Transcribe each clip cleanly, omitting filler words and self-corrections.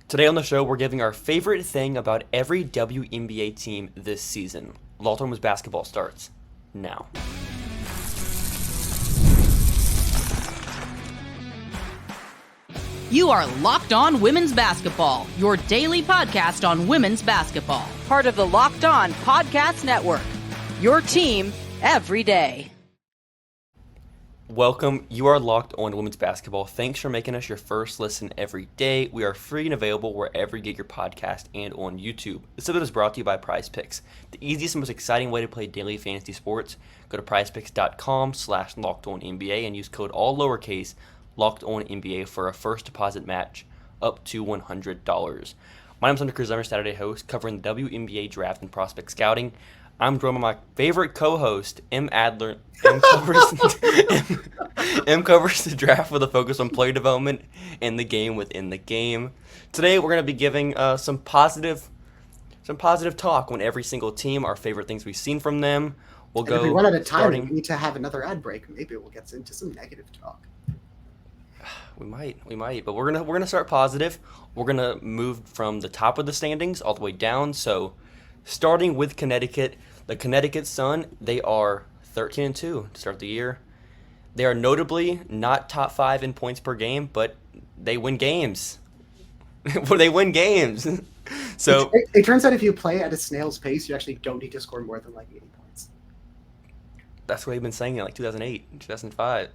Today on the show, we're giving our favorite thing about every WNBA team this season. Locked On Women's Basketball starts now. You are Locked On Women's Basketball, your daily podcast on women's basketball. Part of the Locked On Podcast Network, your team every day. Welcome. You are Locked On Women's Basketball. Thanks for making us your first listen every day. We are free and available wherever you get your podcast and on YouTube. This episode is brought to you by Prize Picks, the easiest and most exciting way to play daily fantasy sports. Go to prizepicks.com/LockedOnNBA and use code all lowercase LockedOnNBA for a first deposit match up to $100. My name is Hunter Cruse. I'm your Saturday host covering the WNBA draft and prospect scouting. I'm joined by my favorite co-host, Em Adler. Em covers the draft with a focus on player development and the game within the game. Today, we're going to be giving some positive talk on every single team, our favorite things we've seen from them. We'll go if we run out of time, we need to have another ad break. Maybe we'll get into some negative talk. We might, but we're gonna start positive. We're gonna move from the top of the standings all the way down. So, starting with Connecticut, the Connecticut Sun, they are 13-2 to start the year. They are notably not top 5 in points per game, but they win games. They win games. So it turns out if you play at a snail's pace, you actually don't need to score more than like 80 points. That's what they've been saying in like 2008, 2005.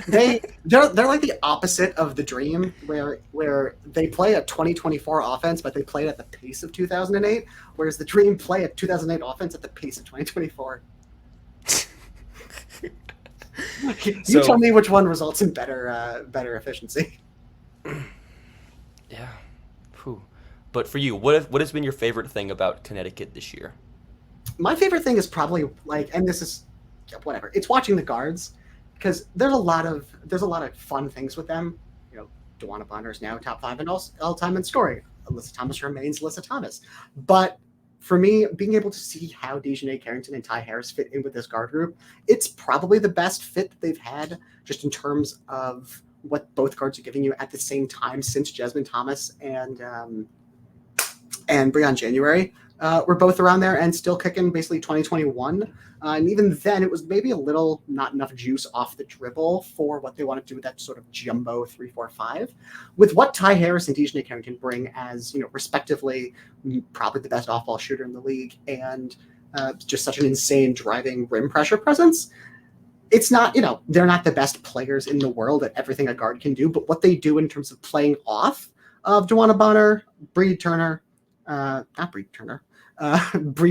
They're like the opposite of the Dream, where they play a 2024 offense, but they play it at the pace of 2008, whereas the Dream play a 2008 offense at the pace of 2024. You tell me which one results in better efficiency. Yeah. Whew. But for you, what has been your favorite thing about Connecticut this year? My favorite thing is probably and this is whatever. It's watching the guards. Because there's a lot of fun things with them. You know, DeWanna Bonner is now top 5 in all-time in scoring. Alyssa Thomas remains Alyssa Thomas. But for me, being able to see how Dejanay Carrington and Ty Harris fit in with this guard group, it's probably the best fit that they've had just in terms of what both guards are giving you at the same time since Jasmine Thomas and Breon January were both around there and still kicking basically 2021. And even then, it was maybe a little not enough juice off the dribble for what they want to do with that sort of jumbo 3-4-5. With what Ty Harris and Dejanay Carrington bring as, respectively, probably the best off-ball shooter in the league and just such an insane driving rim pressure presence, it's not, they're not the best players in the world at everything a guard can do, but what they do in terms of playing off of DeWanna Bonner, Bree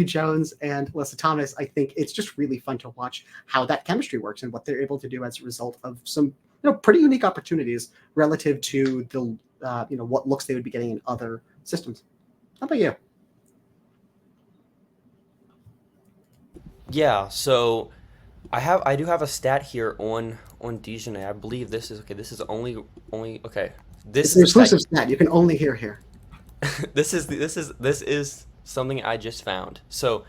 Jones and Alyssa Thomas, I think it's just really fun to watch how that chemistry works and what they're able to do as a result of some, pretty unique opportunities relative to the, what looks they would be getting in other systems. How about you? Yeah, so I do have a stat here on Dejanay. I believe this is okay. This is only okay. This is an exclusive stat you can only hear here. This is something I just found. So,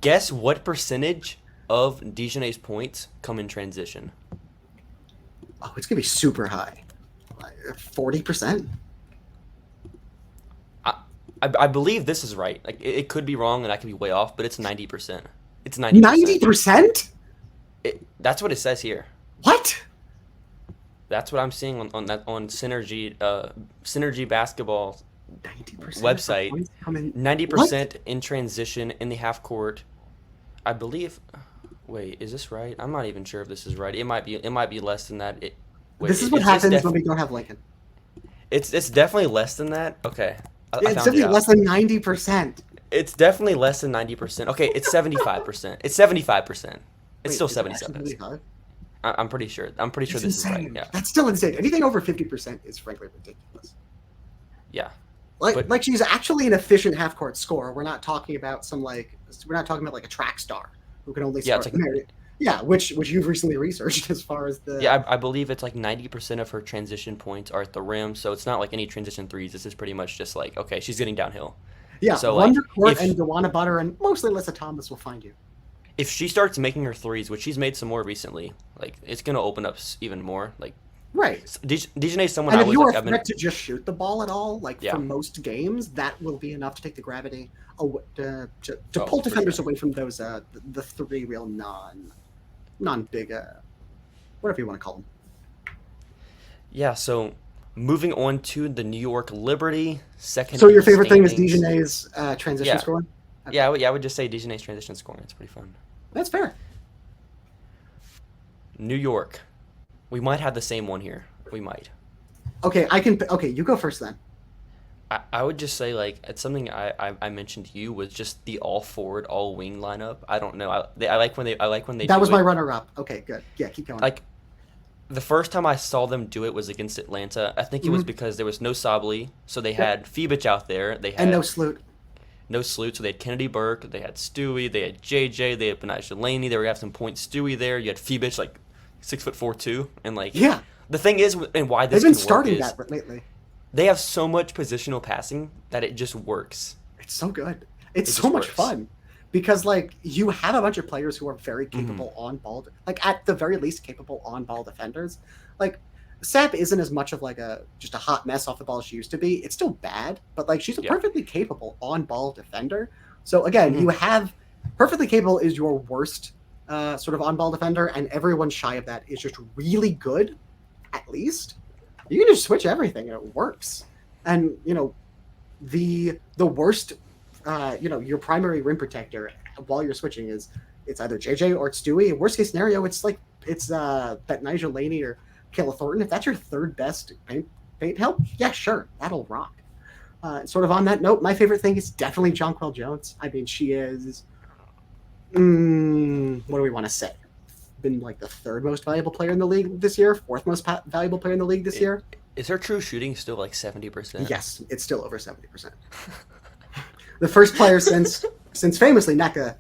guess what percentage of Dejanay's points come in transition? Oh, it's gonna be super high. 40%. I believe this is right. Like it could be wrong, and I could be way off, but it's 90%. It's 90%. 90%? That's what it says here. What? That's what I'm seeing on Synergy Basketball 90% website. 90% what? in transition in the half court. I believe. Wait, is this right? I'm not even sure if this is right. It might be less than that. This is what happens when we don't have Lincoln. It's definitely less than that. Okay, it's definitely less than 90%. It's definitely less than 90%. Okay, it's 75%. It's 75%. It's still 77%. I'm pretty sure. This is right. Yeah, that's still insane. Anything over 50% is frankly ridiculous. Yeah. Like she's actually an efficient half court scorer. We're not talking about like a track star who can only score. Which you've recently researched as far as the. Yeah, I believe it's like 90% of her transition points are at the rim, so it's not like any transition threes. This is pretty much just like, okay, she's getting downhill. Yeah, so Wonder Court and DeWanna Bonner and mostly Alyssa Thomas will find you. If she starts making her threes, which she's made some more recently, like it's gonna open up even more. Like Right. DiJonai is someone And I if was you're like, a threat to just shoot the ball at all, like for most games, that will be enough to take the gravity to pull defenders away from those the three real non-big whatever you want to call them. Yeah. So moving on to the New York Liberty, second. So your favorite thing is DiJonai's transition scoring? Okay. Yeah, I would just say DiJonai's transition scoring. It's pretty fun. That's fair. New York. We might have the same one here. We might. Okay, you go first then. I would just say, like, it's something I mentioned to you was just the all forward, all wing lineup. I don't know. I like when they That was my it. runner-up. Okay, good. Yeah, keep going. Like, the first time I saw them do it was against Atlanta. I think it was because there was no Sably, so they had Fibic out there. They had and no Sloot. No Sloot, so they had Kennedy Burke, they had Stewie, they had JJ, they had Benijah Laney. They were gonna have some point Stewie there. You had Fibic, like 6'4" too, and like the thing is, and why this they've been can starting work is that lately. they have so much positional passing that it just works. It's so good. It's so much fun because like you have a bunch of players who are very capable on ball, like at the very least capable on ball defenders. Like Sap isn't as much of like just a hot mess off the ball as she used to be. It's still bad, but like she's a perfectly capable on ball defender. So again, you have perfectly capable is your worst sort of on ball defender, and everyone shy of that is just really good. At least you can just switch everything and it works. And you know the worst your primary rim protector while you're switching it's either JJ or it's Stewie. Worst case scenario, it's Benijah Laney or Kayla Thornton. If that's your third best paint help, yeah, sure, that'll rock. Sort of on that note, my favorite thing is definitely Jonquel Jones. I mean, she is, what do we want to say? Been like the third most valuable player in the league this year, fourth most valuable player in the league this year. Is her true shooting still like 70%? Yes, it's still over 70%. The first player since famously NECA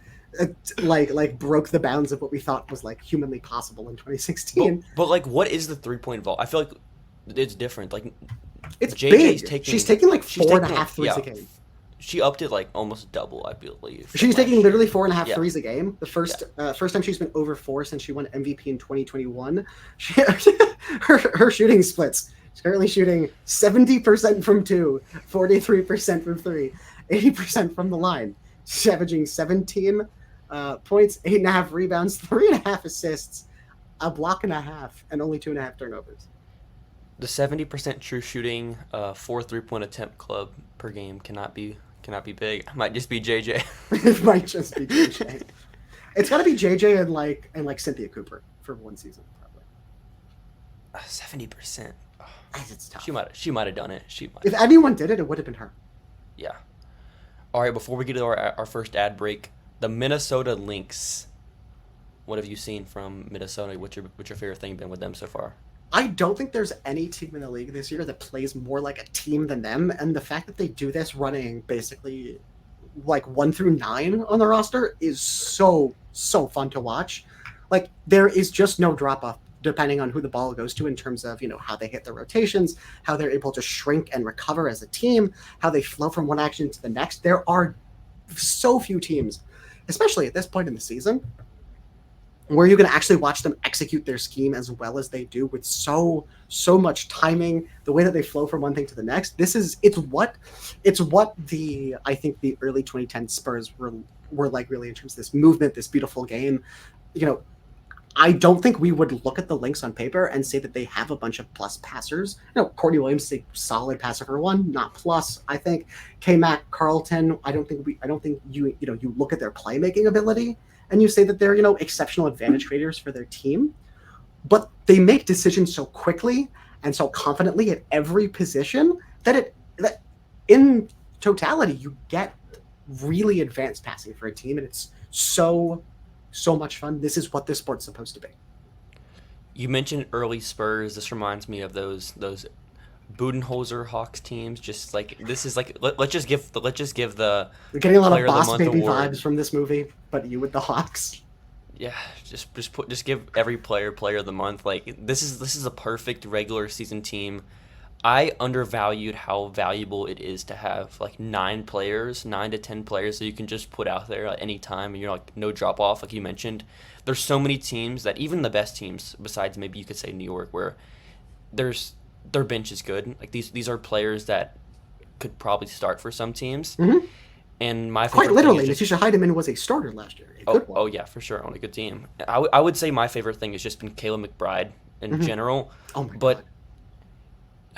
like broke the bounds of what we thought was like humanly possible in 2016. But like, what is the 3-point vault? I feel like it's different. Like, it's JJ's big. She's taking like 4.5 threes a game. She upped it like almost double, I believe. She's taking literally 4.5 threes a game. The first time she's been over 4 since she won MVP in 2021. Her shooting splits. She's currently shooting 70% from 2, 43% from 3, 80% from the line. She's averaging 17 points, 8.5 rebounds, 3.5 assists, a block and a half, and only 2.5 turnovers. The 70% true shooting, 4 3-point attempt club per game cannot be big. It might just be JJ. It might just be JJ. It's got to be JJ and like Cynthia Cooper for one season, probably. 70%. Oh, it's tough. She might have done it. If anyone did it, it would have been her. Yeah. All right. Before we get to our first ad break, the Minnesota Lynx. What have you seen from Minnesota? What's your favorite thing been with them so far? I don't think there's any team in the league this year that plays more like a team than them, and the fact that they do this running basically like 1 through 9 on the roster is so fun to watch. Like there is just no drop off depending on who the ball goes to in terms of, how they hit their rotations, how they're able to shrink and recover as a team, how they flow from one action to the next. There are so few teams, especially at this point in the season, where you can actually watch them execute their scheme as well as they do with so much timing, the way that they flow from one thing to the next. It's what I think the early 2010 Spurs were like really in terms of this movement, this beautiful game. I don't think we would look at the Lynx on paper and say that they have a bunch of plus passers. Courtney Williams is a solid passer for one, not plus. I think K-Mac, Carlton. I don't think you look at their playmaking ability and you say that they're exceptional advantage creators for their team, but they make decisions so quickly and so confidently at every position that in totality you get really advanced passing for a team, and it's so much fun. This is what this sport's supposed to be. You mentioned early Spurs. This reminds me of those Budenholzer Hawks teams. Just like this is like let's just give the We're getting a lot of Player of the Boss Month Baby award. vibes from this movie, but you with the Hawks. Yeah, just give every player of the month. Like this is a perfect regular season team. I undervalued how valuable it is to have like 9 to 10 players that you can just put out there at any time, and you're like no drop off. Like you mentioned, there's so many teams that even the best teams, besides maybe you could say New York, where their bench is good. Like these are players that could probably start for some teams. Mm-hmm. And my Quite favorite literally, thing is Natisha Heidemann was a starter last year. A good one. oh yeah, for sure, on a good team. I would say my favorite thing has just been Kayla McBride in general. Oh my but God.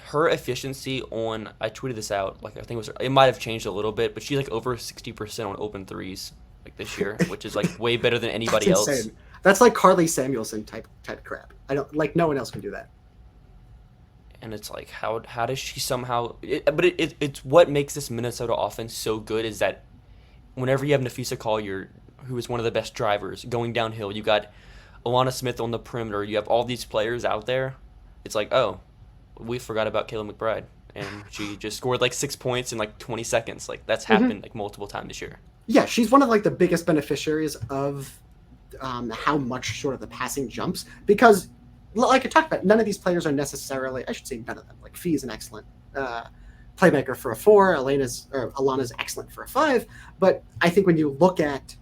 her efficiency on, I tweeted this out, like I think it might have changed a little bit, but she's like over 60% on open threes like this year, which is like way better than anybody That's else. insane. That's like Carly Samuelson type crap. I don't like no one else can do that. And it's like how does she somehow? It's what makes this Minnesota offense so good is that whenever you have Nafisa Collier, who is one of the best drivers, going downhill, you got Alana Smith on the perimeter, you have all these players out there. It's like, oh, we forgot about Kayla McBride, and she just scored like 6 points in like 20 seconds. Like that's happened like multiple times this year. Yeah, she's one of like the biggest beneficiaries of how much sort of the passing jumps, because like I talked about, none of these players are necessarily, I should say none of them. Like Fee is an excellent playmaker for a 4, Alana's excellent for a 5, but I think when you look at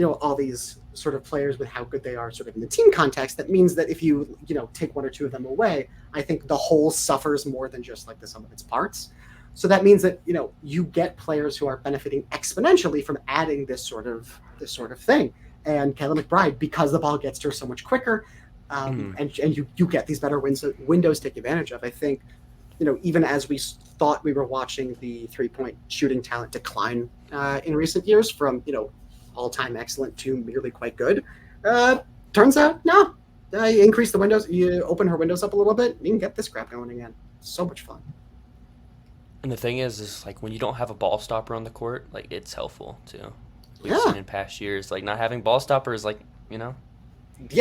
all these sort of players with how good they are sort of in the team context, that means that if you take one or two of them away, I think the whole suffers more than just like the sum of its parts. So that means that you get players who are benefiting exponentially from adding this sort of thing. And Kayla McBride, because the ball gets to her so much quicker, and you get these better windows to take advantage of. I think even as we thought we were watching the 3-point shooting talent decline in recent years from all-time excellent to merely quite good, turns out no. You increase the windows, you open her windows up a little bit, you can get this crap going again. So much fun. And the thing is like when you don't have a ball stopper on the court, like it's helpful too. We've seen in past years, like not having ball stoppers, like Yeah,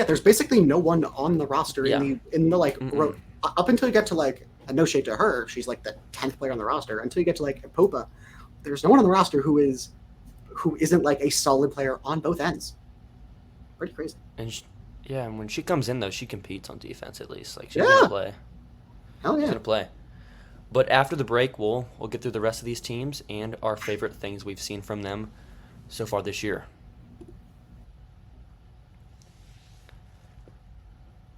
there's basically no one on the roster in the up until you get to like, no shade to her, she's like the 10th player on the roster. Until you get to like Popa, there's no one on the roster who isn't like a solid player on both ends. Pretty crazy. And and when she comes in though, she competes on defense at least. Like she's gonna play. Hell yeah. She's gonna play. But after the break, we'll get through the rest of these teams and our favorite things we've seen from them so far this year.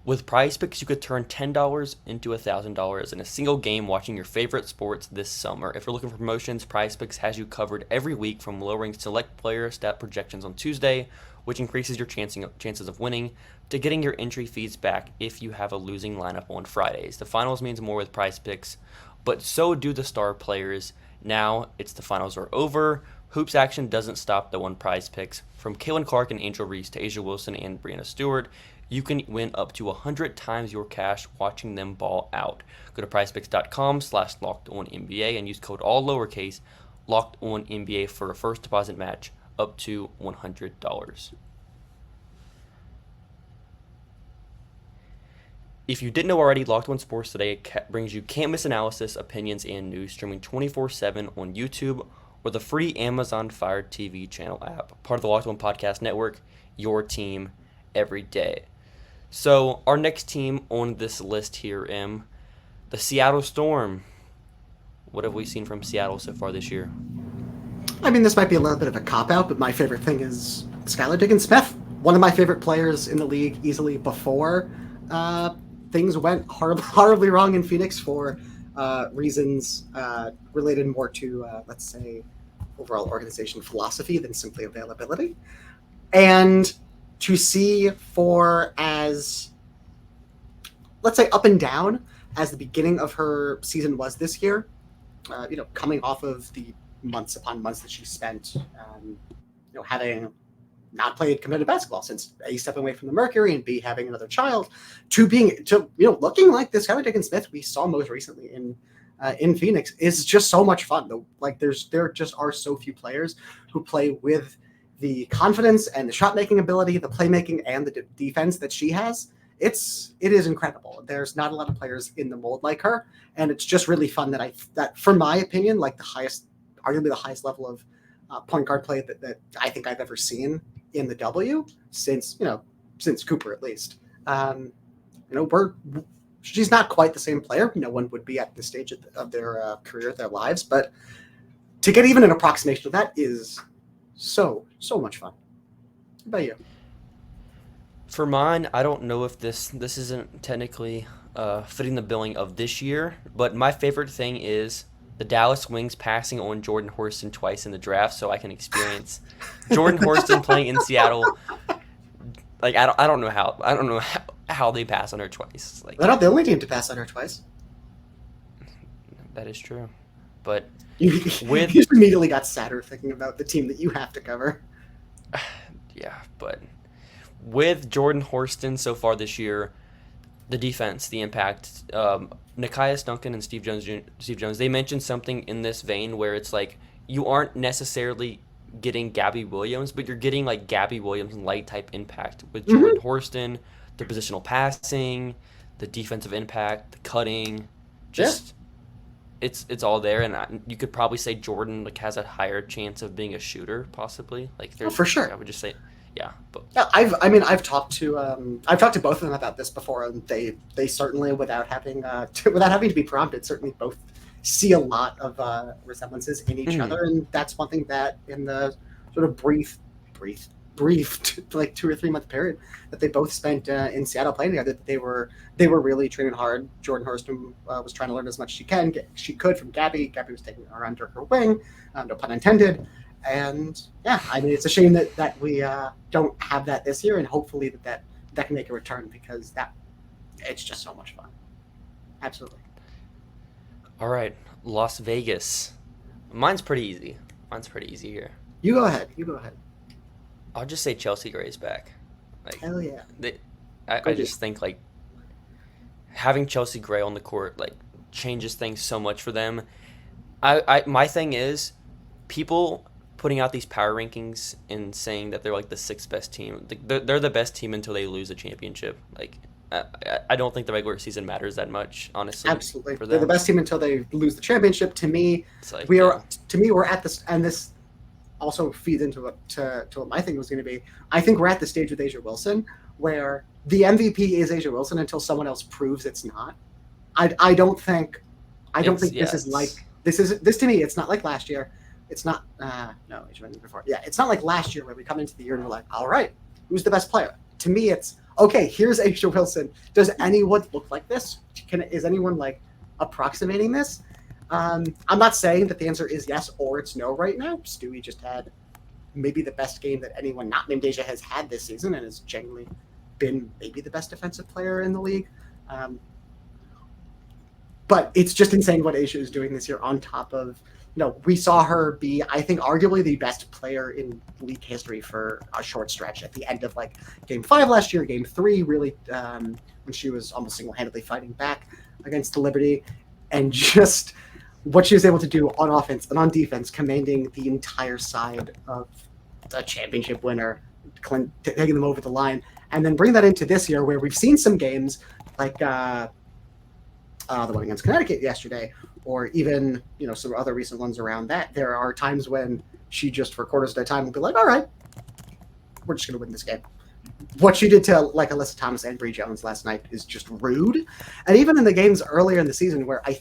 With Prize Picks, you could turn $10 into $1,000 in a single game watching your favorite sports this summer. If you're looking for promotions, Prize Picks has you covered every week, from lowering select player stat projections on Tuesday, which increases your chances of winning, to getting your entry fees back if you have a losing lineup on Fridays. The finals means more with Prize Picks, but so do the star players. Now the finals are over. Hoops action doesn't stop though on Prize Picks. From Kaylin Clark and Angel Reese to Asia Wilson and Brianna Stewart, you can win up to 100 times your cash watching them ball out. Go to prizepicks.com/LockedOnNBA and use code all lowercase LockedOnNBA for a first deposit match up to $100. If you didn't know already, Locked On Sports Today brings you can't-miss analysis, opinions, and news, streaming 24/7 on YouTube or the free Amazon Fire TV channel app. Part of the Locked On Podcast Network, your team every day. So our next team on this list here, Em, the Seattle Storm. What have we seen from Seattle so far this year? I mean, this might be a little bit of a cop-out, but my favorite thing is Skylar Diggins-Smith. One of my favorite players in the league easily before things went horribly wrong in Phoenix for reasons related more to, let's say, overall organization philosophy than simply availability. And to see for as, let's say, up and down as the beginning of her season was this year, coming off of the months upon months that she spent, having not played competitive basketball since A, stepping away from the Mercury, and B, having another child, to looking like this Skylar Diggins-Smith we saw most recently in Phoenix is just so much fun. Though, like there just are so few players who play with the confidence and the shot making ability, the playmaking, and the defense that she has. It is incredible. There's not a lot of players in the mold like her, and it's just really fun that for my opinion, like arguably the highest level of point guard play that I think I've ever seen in the W since Cooper at least. She's not quite the same player. No one would be at this stage of their career, their lives, but to get even an approximation of that is so much fun. How about you? For mine, I don't know if this isn't technically fitting the billing of this year. But my favorite thing is the Dallas Wings passing on Jordan Horston twice in the draft, so I can experience Jordan Horston playing in Seattle. Like I don't know how they pass on her twice. Like They're not the only team to pass on her twice. that is true, but You just immediately got sadder thinking about the team that you have to cover. yeah, but with Jordan Horston so far this year, the defense, the impact, Nikias Duncan and Steve Jones, they mentioned something in this vein where it's like you aren't necessarily getting Gabby Williams, but you're getting like Gabby Williams light type impact with Jordan Horston, the positional passing, the defensive impact, the cutting, just it's all there, and you could probably say Jordan like has a higher chance of being a shooter possibly. Like there's for sure. I would just say. Yeah, but Yeah, I've talked to both of them about this before, and they certainly, without having to be prompted, certainly both see a lot of resemblances in each other, and that's one thing that in the sort of brief like 2 or 3 month period that they both spent in Seattle playing together, they were really training hard. Jordan Horston was trying to learn as much as she could from Gabby. Gabby was taking her under her wing, no pun intended. And yeah, I mean, it's a shame that we don't have that this year, and hopefully that can make a return, because it's just so much fun. Absolutely. all right, Las Vegas. Mine's pretty easy here. You go ahead. I'll just say Chelsea Gray's back. Like, Hell yeah. I just think like having Chelsea Gray on the court like changes things so much for them. My thing is people putting out these power rankings and saying that they're like the 6th best team. They're the best team until they lose a championship. Like I don't think the regular season matters that much, honestly. Absolutely. For them. They're the best team until they lose the championship. To me, It's like, we're at this, and this also feeds into what my thing was going to be. I think we're at the stage with A'ja Wilson where the MVP is A'ja Wilson until someone else proves it's not. I don't think this is like this to me. It's not like last year. It's not no, A'ja went before. Yeah, it's not like last year where we come into the year and we're like, all right, who's the best player? To me, it's okay. Here's A'ja Wilson. Does anyone look like this? Is anyone like approximating this? I'm not saying that the answer is yes or it's no right now. Stewie just had maybe the best game that anyone not named A'ja has had this season, and has genuinely been maybe the best defensive player in the league. But it's just insane what A'ja is doing this year on top of, we saw her be, I think, arguably the best player in league history for a short stretch at the end of like Game 5 last year, Game 3, really, when she was almost single-handedly fighting back against the Liberty, and just what she was able to do on offense and on defense, commanding the entire side of the championship winner, taking them over the line, and then bring that into this year where we've seen some games like the one against Connecticut yesterday, or even some other recent ones around that. There are times when she just for quarters at a time will be like, all right, we're just going to win this game. What she did to like Alyssa Thomas and Bree Jones last night is just rude. And even in the games earlier in the season where I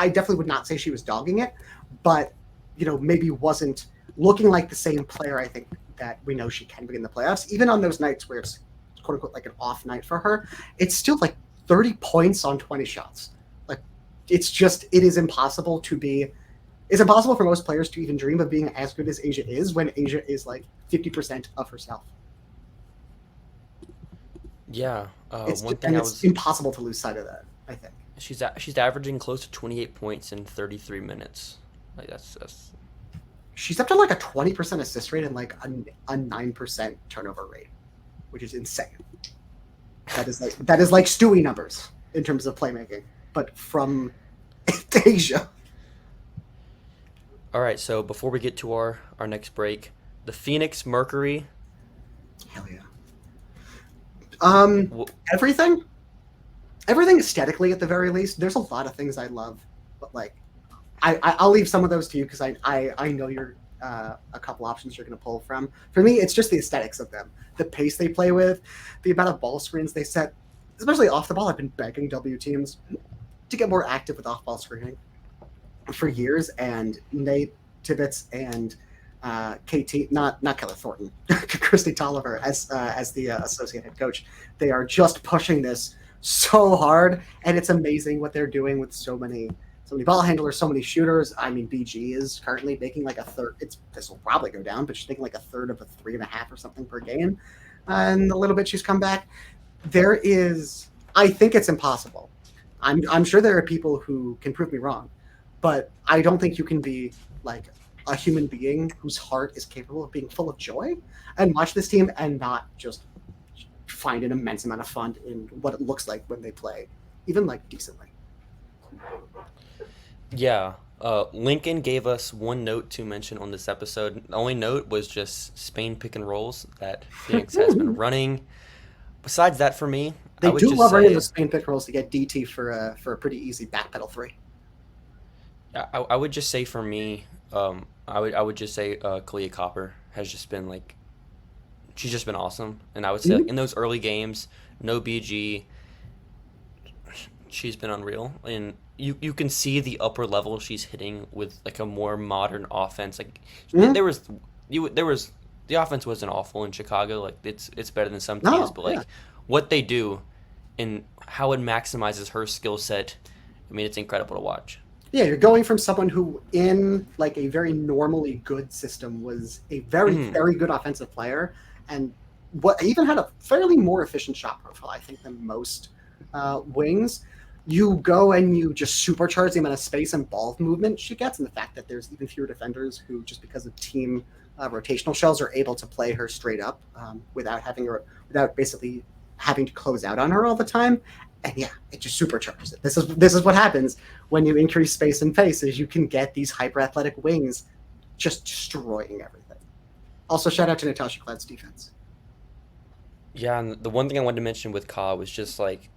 definitely would not say she was dogging it, but maybe wasn't looking like the same player I think that we know she can be in the playoffs. Even on those nights where it's quote unquote like an off night for her, it's still like 30 points on 20 shots. Like it is impossible for most players to even dream of being as good as A'ja is when A'ja is like 50% of herself. Yeah. It's impossible to lose sight of that, I think. She's averaging close to 28 points in 33 minutes. Like that's. She's up to like a 20% assist rate and like a 9% turnover rate, which is insane. That is like Stewie numbers in terms of playmaking, but from A'ja. All right, so before we get to our next break, the Phoenix Mercury. Hell yeah. Everything aesthetically at the very least. There's a lot of things I love, but like I'll leave some of those to you because I know you're a couple options you're going to pull from. For me, it's just the aesthetics of them, the pace they play with, the amount of ball screens they set, especially off the ball. I've been begging W teams to get more active with off-ball screening for years, and Nate Tibbetts and KT, not Keller Thornton, Christy Tolliver as the associate head coach, they are just pushing this so hard, and it's amazing what they're doing with so many ball handlers, so many shooters. I mean, BG is currently making like a third. This will probably go down, but she's making like a third of a 3.5 or something per game, and a little bit she's come back. I think it's impossible. I'm sure there are people who can prove me wrong, but I don't think you can be like a human being whose heart is capable of being full of joy and watch this team and not just find an immense amount of fun in what it looks like when they play, even like decently. Yeah. Lincoln gave us one note to mention on this episode. The only note was just Spain pick and rolls that Phoenix has been running. Besides that, for me, they I would do just love say, running the Spain pick rolls to get DT for a pretty easy backpedal 3. I would just say for me, I would just say Kalia Copper has just been like, she's just been awesome. And I would say like, in those early games, no BG, she's been unreal. And you can see the upper level she's hitting with like a more modern offense. Like there was the offense wasn't awful in Chicago. Like it's better than some teams, but like what they do and how it maximizes her skill set, I mean, it's incredible to watch. Yeah, you're going from someone who in like a very normally good system was a very, very good offensive player and what even had a fairly more efficient shot profile, I think, than most wings. You go and you just supercharge the amount of space and ball movement she gets, and the fact that there's even fewer defenders who, just because of team rotational shells, are able to play her straight up without basically having to close out on her all the time. And yeah, it just supercharges it. This is what happens when you increase space and pace, is you can get these hyper athletic wings just destroying everything. Also, shout out to Natasha Cloud's defense. Yeah, and the one thing I wanted to mention with Ka was just like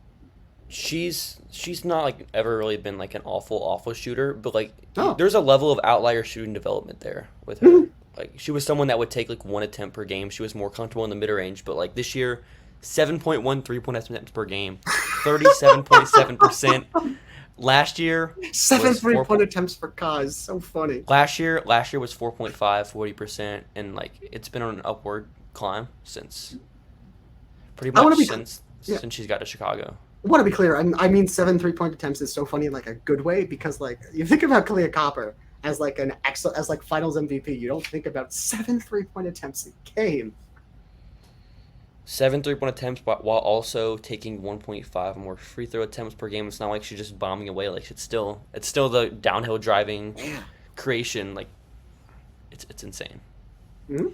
she's not like ever really been like an awful shooter, but like there's a level of outlier shooting development there with her. Like she was someone that would take like one attempt per game. She was more comfortable in the mid range, but like this year, 7.1 3-point attempts per game, 37.7%. Last year, 7 3-point attempts for Ka is so funny. Last year was 4.5, 40%, and like it's been on an upward climb since pretty much since she's got to Chicago. I want to be clear. I mean, 7 3-point attempts is so funny in like a good way, because like you think about Kalia Copper as like an excellent, as like Finals MVP, you don't think about 7 3-point attempts a game. 7 3-point attempts, but while also taking 1.5 more free throw attempts per game. It's not like she's just bombing away. Like it's still the downhill driving creation. Like it's insane. Mm-hmm.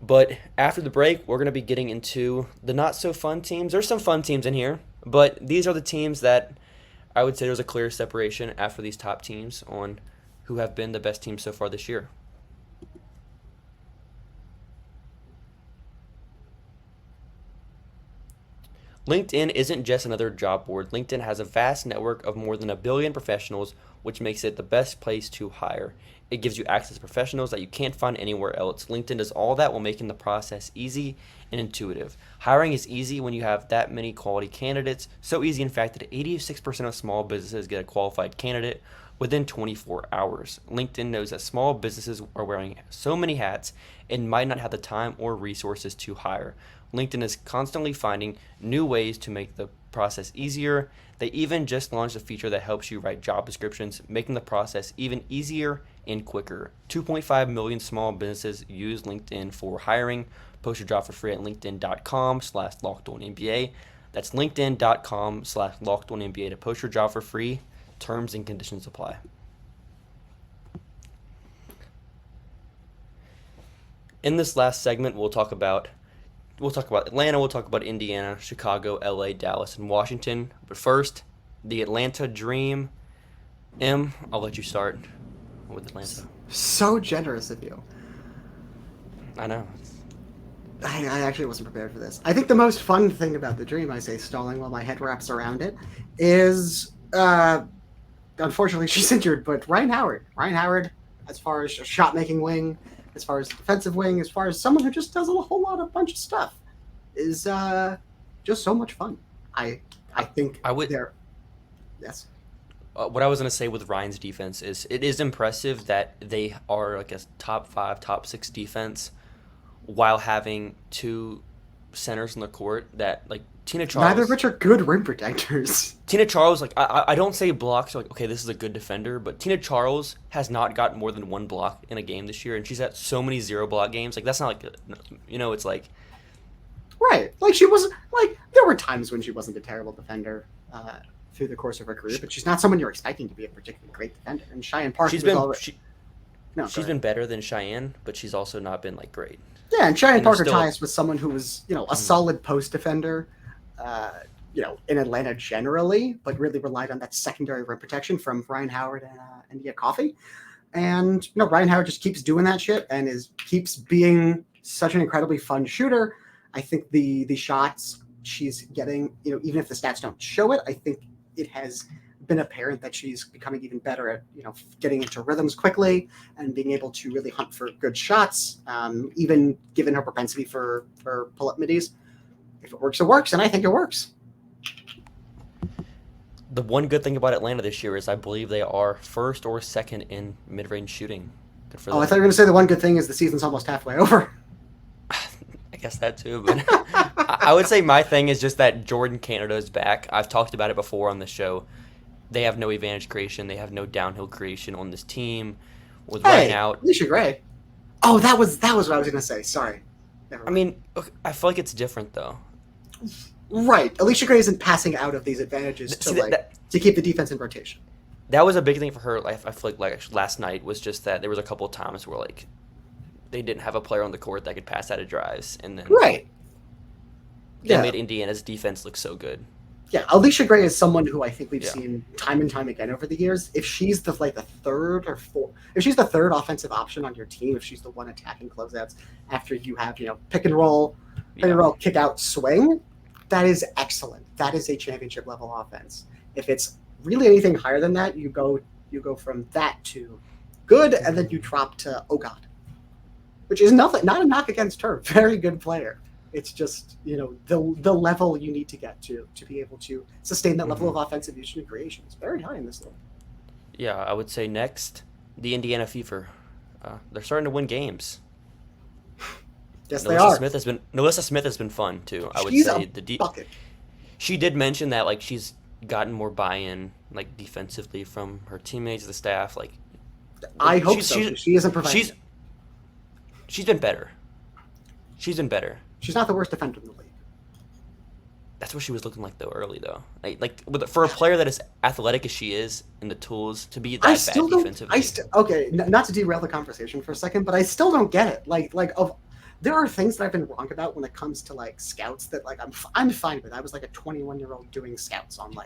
But after the break, we're going to be getting into the not-so-fun teams. There's some fun teams in here, but these are the teams that I would say there's a clear separation after these top teams on who have been the best teams so far this year. LinkedIn isn't just another job board. LinkedIn has a vast network of more than 1 billion professionals, which makes it the best place to hire. It gives you access to professionals that you can't find anywhere else. LinkedIn does all that while making the process easy and intuitive. Hiring is easy when you have that many quality candidates. So easy, in fact, that 86% of small businesses get a qualified candidate within 24 hours. LinkedIn knows that small businesses are wearing so many hats and might not have the time or resources to hire. LinkedIn is constantly finding new ways to make the process easier. They even just launched a feature that helps you write job descriptions, making the process even easier and quicker. 2.5 million small businesses use LinkedIn for hiring. Post your job for free at linkedin.com/lockedonnba. That's linkedin.com/lockedonnba to post your job for free. Terms and conditions apply. In this last segment, we'll talk about Atlanta, we'll talk about Indiana, Chicago, LA, Dallas, and Washington. But first, the Atlanta Dream. Em, I'll let you start with Atlanta. So generous of you. I know. I actually wasn't prepared for this. I think the most fun thing about the Dream, I say stalling while my head wraps around it, is unfortunately she's injured, but Ryan Howard, as far as a shot-making wing, as far as defensive wing, as far as someone who just does a bunch of stuff, is just so much fun. I think yes. What I was going to say with Ryan's defense is it is impressive that they are like a top 5, top 6 defense while having 2 centers on the court that like Tina Charles. Neither of which are good rim protectors. Tina Charles, like I don't say blocks like okay, this is a good defender, but Tina Charles has not gotten more than one block in a game this year, and she's had so many 0 block games. Like that's not like it's like right. Like she wasn't like there were times when she wasn't a terrible defender through the course of her career, but she's not someone you're expecting to be a particularly great defender. And Cheyenne Parker she's been better than Cheyenne, but she's also not been like great. Yeah, and Cheyenne Parker Tyus was someone who was, a solid post defender, in Atlanta generally, but really relied on that secondary rim protection from Ryan Howard and Nia Coffey. And Ryan Howard just keeps doing that shit and keeps being such an incredibly fun shooter. I think the shots she's getting, even if the stats don't show it, I think it has been apparent that she's becoming even better at getting into rhythms quickly and being able to really hunt for good shots, even given her propensity for pull-up middies. If it works, it works, and I think it works. The one good thing about Atlanta this year is I believe they are first or second in mid-range shooting. Good for them. I thought you were going to say the one good thing is the season's almost halfway over. I guess that too, but I would say my thing is just that Jordan Canada is back. I've talked about it before on the show. They have no advantage creation. They have no downhill creation on this team. With running out, Alicia Gray. Oh, that was what I was going to say. Sorry. I mean, I feel like it's different though. Right, Alicia Gray isn't passing out of these advantages to keep the defense in rotation. That was a big thing for her. I feel like last night was just that there was a couple of times where like they didn't have a player on the court that could pass out of drives, and then right. They made Indiana's defense look so good. Yeah, Alicia Gray is someone who I think we've seen time and time again over the years. If she's the third or fourth, if she's the third offensive option on your team, if she's the one attacking closeouts after you have pick and roll, kick out, swing, that is excellent. That is a championship level offense. If it's really anything higher than that, you go from that to good, and then you drop to oh god, which is not a knock against her. Very good player. It's just, the level you need to get to be able to sustain that level of offensive vision and creation. It's very high in this league. Yeah, I would say next, the Indiana Fever. They're starting to win games. Yes, they are. Melissa Smith has been fun too. I would say she did mention that like she's gotten more buy-in like defensively from her teammates, the staff. Like I hope so. She isn't providing. She's been better. She's not the worst defender in the league. That's what she was looking like early though. For a player that is athletic as she is and the tools to be that bad defensively. Not to derail the conversation for a second, but I still don't get it. There are things that I've been wrong about when it comes to scouts that I'm fine with. I was like a 21-year-old doing scouts on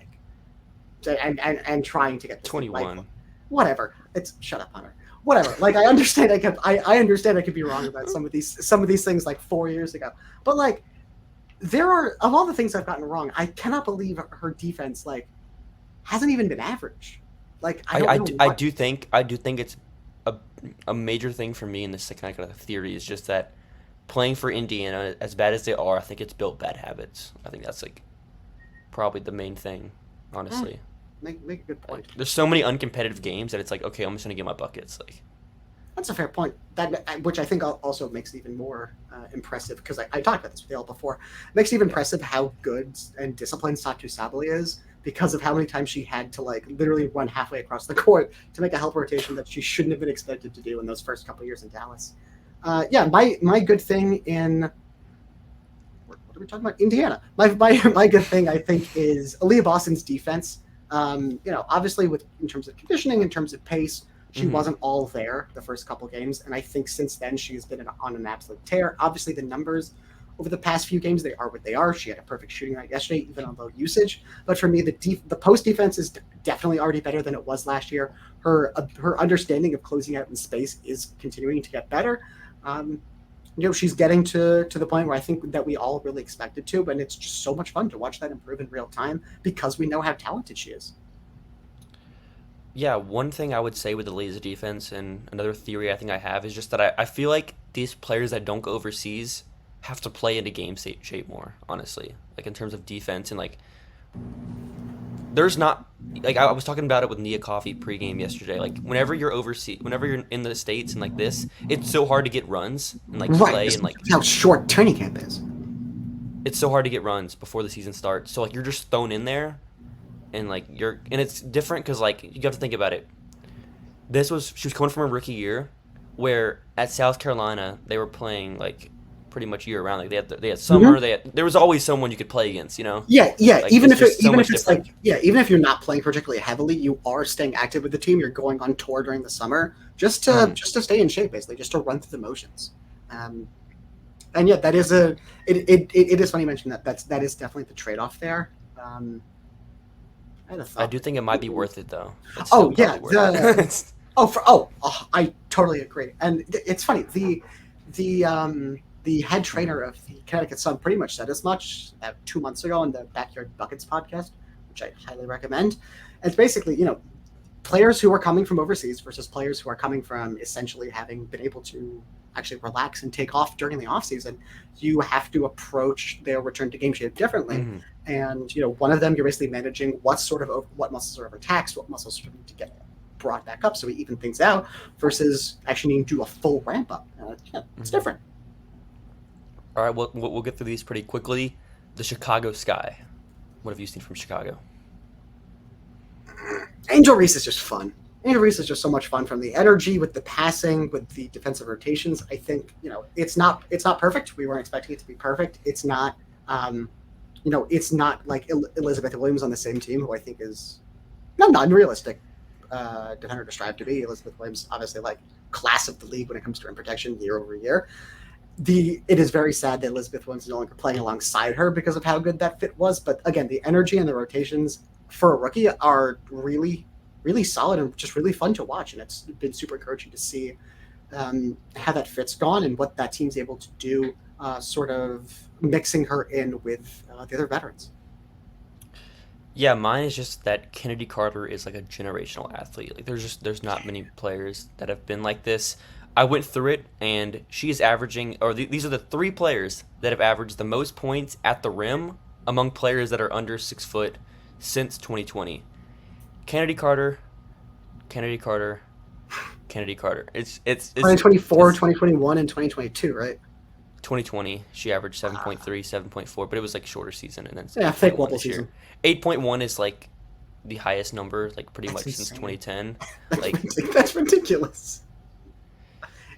and trying to get 21. Whatever. Shut up, Hunter. Whatever. I understand. I understand. I could be wrong about some of these things 4 years ago. But there are, of all the things I've gotten wrong, I cannot believe her defense hasn't even been average. I do think it's a major thing for me in this kind of theory is just that playing for Indiana, as bad as they are, I think it's built bad habits. I think that's probably the main thing, honestly. Make a good point. There's so many uncompetitive games that it's okay, I'm just gonna get my buckets. That's a fair point. Which I think also makes it even more impressive because I talked about this with y'all before. It makes it even impressive how good and disciplined Satu Sabali is because of how many times she had to literally run halfway across the court to make a help rotation that she shouldn't have been expected to do in those first couple of years in Dallas. My good thing in what are we talking about? Indiana. My good thing I think is Aaliyah Boston's defense. Obviously in terms of conditioning, in terms of pace, she wasn't all there the first couple games, and I think since then she's been on an absolute tear. Obviously, the numbers over the past few games, they are what they are. She had a perfect shooting night yesterday, even on low usage. But for me, the post defense is definitely already better than it was last year. Her understanding of closing out in space is continuing to get better. She's getting to the point where I think that we all really expected to, but it's just so much fun to watch that improve in real time because we know how talented she is. Yeah, one thing I would say with the Laser defense and another theory I think I have is just that I feel like these players that don't go overseas have to play into game shape more, honestly. In terms of defense and there's not I was talking about it with Nia Coffey pregame yesterday. Whenever you're overseas, whenever you're in the States and this, it's so hard to get runs and play and how short training camp is. it's so hard to get runs before the season starts. So like you're just thrown in there, and like and it's different because like you have to think about it. She was coming from a rookie year, where at South Carolina they were playing like pretty much year round. Like they had summer. There was always someone you could play against. You know. Yeah. Like, even if different. even if you're not playing particularly heavily, you are staying active with the team. You're going on tour during the summer just to stay in shape, basically, just to run through the motions. And yeah, that is it is funny you mention that. That is definitely the trade off there. I do think it might be worth it though. Oh yeah, I totally agree. And it's funny, the head trainer of the Connecticut Sun pretty much said as much 2 months ago on the Backyard Buckets podcast, which I highly recommend. It's basically, players who are coming from overseas versus players who are coming from essentially having been able to actually relax and take off during the offseason. You have to approach their return to game shape differently. Mm-hmm. And, one of them, you're basically managing what muscles are overtaxed, what muscles sort of need to get brought back up so we even things out versus actually needing to do a full ramp up. It's different. All right, we'll get through these pretty quickly. The Chicago Sky. What have you seen from Chicago? Angel Reese is just fun. Angel Reese is just so much fun, from the energy, with the passing, with the defensive rotations. I think, it's not perfect. We weren't expecting it to be perfect. It's not, it's not like Elizabeth Williams on the same team, who I think is not unrealistic defender to strive to be. Elizabeth Williams, obviously, like, class of the league when it comes to rim protection year over year. It is very sad that Elizabeth Williams is no longer playing alongside her because of how good that fit was. But again, the energy and the rotations for a rookie are really, really solid and just really fun to watch. And it's been super encouraging to see how that fit's gone and what that team's able to do, sort of mixing her in with the other veterans. Yeah, mine is just that Kennedy Carter is like a generational athlete. Like there's not many players that have been like this. I went through it, and she is averaging, these are the 3 players that have averaged the most points at the rim among players that are under 6 foot since 2020. Kennedy Carter. It's 2024, 2021, and 2022, right? 2020, she averaged 7.3, 7.4, but it was like a shorter season, and then fake wobble season. 8.1 is like the highest number, like pretty much insane. Since 2010. That's ridiculous.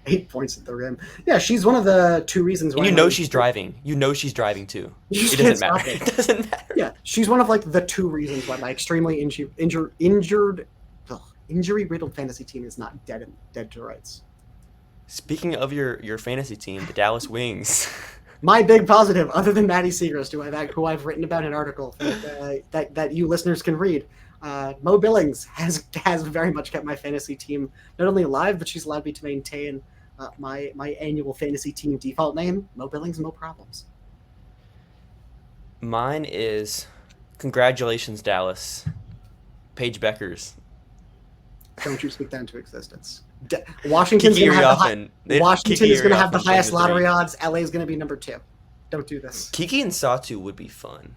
8 points at the rim. Yeah, she's one of the 2 reasons why. And she's driving. She's driving too. It doesn't matter. It doesn't matter. Yeah, she's one of like the 2 reasons why my extremely injury-riddled fantasy team is not dead to rights. Speaking of your fantasy team, the Dallas Wings. My big positive, other than Maddie Segrist, who I've written about in an article that you listeners can read, Mo Billings has very much kept my fantasy team not only alive, but she's allowed me to maintain my annual fantasy team default name, Mo Billings, Mo Problems. Mine is, congratulations, Dallas. Paige Beckers. Don't you speak that into existence. Washington's going to have the highest lottery odds. LA is going to be number 2. Don't do this. Kiki and Satu would be fun.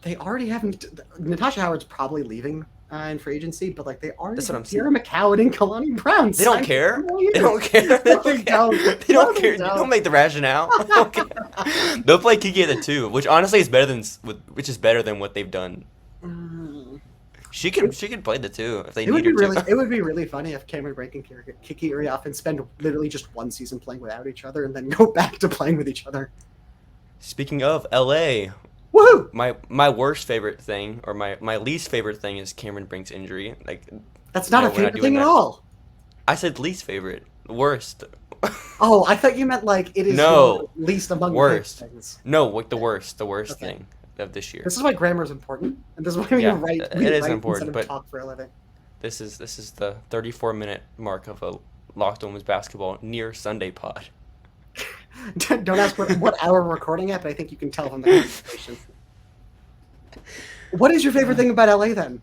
They already haven't. Natasha Howard's probably leaving in free agency, but like they already. That's what I'm Kira McCowan and Kalani Brown. They don't care. They don't care. They don't care. You don't make the rationale. They'll play Kiki at the 2, which honestly is better than what they've done. She could play the 2 if they need her to. It would be really funny if Cameron Brake and Kiki Uriafen spend literally just 1 season playing without each other and then go back to playing with each other. Speaking of LA. Woohoo! My worst favorite thing, or my least favorite thing, is Cameron Brink's injury. Like, that's not a favorite thing at all. I said least favorite. Worst. Oh, I thought you meant like it is least among worst things. No, like the worst thing of this year. This is why grammar is important, and this is why we write. It is important, but talk for a living. This is the 34-minute mark of a Locked On Women's Basketball near Sunday pod. Don't ask what hour we're recording at, but I think you can tell from the conversation. What is your favorite thing about LA then?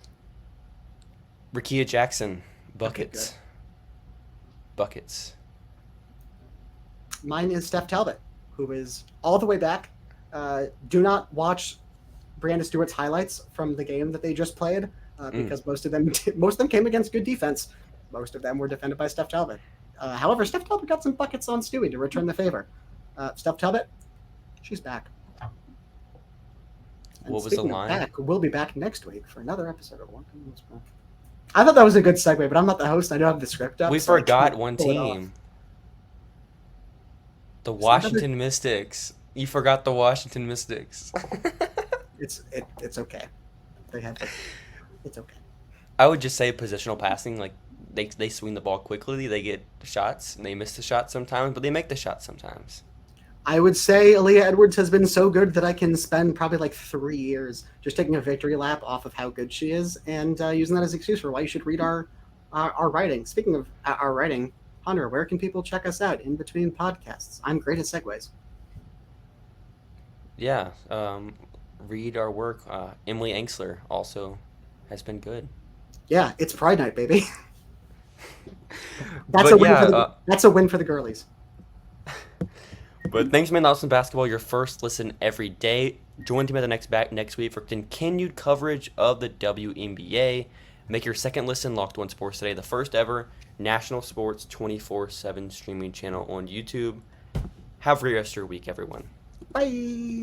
Rickea Jackson. Buckets. Okay, Buckets. Mine is Steph Talbot, who is all the way back. Do not watch Brianna Stewart's highlights from the game that they just played, because most of them came against good defense. Most of them were defended by Steph Talbot. However, Steph Talbot got some buckets on Stewie to return the favor. Steph Talbot, She's back. And What was the speaking of line? back, we'll be back next week for another episode of One Team What's Back. I thought that was a good segue, but I'm not the host. I don't have the script up. We so I forgot can't one pull it off. team. The Washington Mystics. You forgot the Washington Mystics. It's okay. It's okay. I would just say positional passing. Like they swing the ball quickly. They get shots and they miss the shot sometimes, but they make the shot sometimes. I would say Aaliyah Edwards has been so good that I can spend probably like 3 years just taking a victory lap off of how good she is and using that as an excuse for why you should read our writing. Speaking of our writing, Hunter, where can people check us out in between podcasts? I'm great at segues. Yeah. Read our work. Emily Angsler also has been good. Yeah, it's Pride Night, baby. But yeah, that's a win for the girlies. But thanks, man. Awesome basketball. Your first listen every day. Join Team at the next week for continued coverage of the WNBA. Make your second listen Locked On Sports Today the first ever national sports 24/7 streaming channel on YouTube. Have a great rest of your week, everyone. Bye.